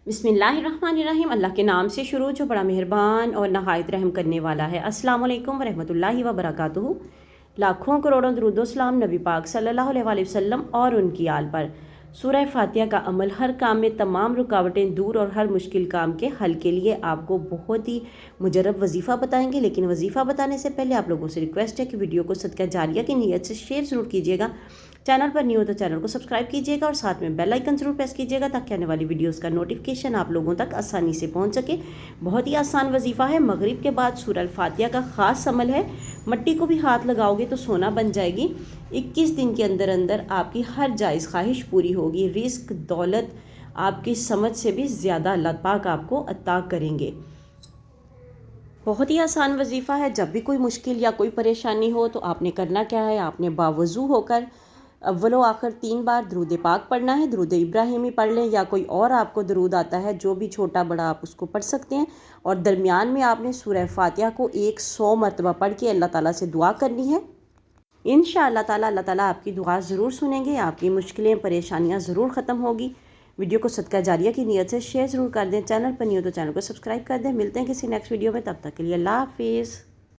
बिस्मिल्लाहिर्रहमानिर्रहीम। अल्लाह के नाम से शुरू जो बड़ा मेहरबान और नहायत रहम करने वाला है। अस्सलाम वालेकुम वरहमतुल्लाहि व बरकातुहू। लाखों करोड़ों दरूदो सलाम नबी पाक सल्लल्लाहु अलैहि वसल्लम और उनकी आल पर। सूरह फातिहा का अमल हर काम में तमाम रुकावटें दूर और हर मुश्किल काम के हल के लिए आपको बहुत ही मुजरब वजीफ़ा बताएंगे। लेकिन वजीफ़ा बताने से पहले आप लोगों से रिक्वेस्ट है कि वीडियो को सदका जारिया की नीयत से शेयर ज़रूर कीजिएगा। चैनल पर न्यू हो तो चैनल को सब्सक्राइब कीजिएगा और साथ में बेल आइकन ज़रूर प्रेस कीजिएगा ताकि आने वाली वीडियोस का नोटिफिकेशन आप लोगों तक आसानी से पहुंच सके। बहुत ही आसान वजीफ़ा है। मगरिब के बाद सूरह फातिहा का ख़ास अमल है। मट्टी को भी हाथ लगाओगे तो सोना बन जाएगी। 21 दिन के अंदर अंदर आपकी हर जायज़ ख्वाहिश पूरी होगी। रिस्क दौलत आपकी समझ से भी ज़्यादा अल्लाह पाक आपको अता करेंगे। बहुत ही आसान वजीफ़ा है। जब भी कोई मुश्किल या कोई परेशानी हो तो आपने करना क्या है, आपने बावज़ू होकर अव्वलो आखिर 3 बार दरूद पाक पढ़ना है। दरूद इब्राहिमी पढ़ लें या कोई और आपको दरूद आता है जो भी छोटा बड़ा आप उसको पढ़ सकते हैं। और दरमियान में आपने सूरह फातिहा को 100 मरतबा पढ़ के अल्लाह ताला से दुआ करनी है। इंशाअल्लाह ताला अल्लाह ताला आपकी दुआ ज़रूर सुनेंगे, आपकी मुश्किलें परेशानियाँ ज़रूर ख़त्म होगी। वीडियो को सदका जारिया की नीयत से शेयर ज़रूर कर दें। चैनल पर नहीं हो तो चैनल को सब्सक्राइब कर दें। मिलते हैं किसी नेक्स्ट वीडियो में, तब तक के लिए अल्लाह हाफिज़।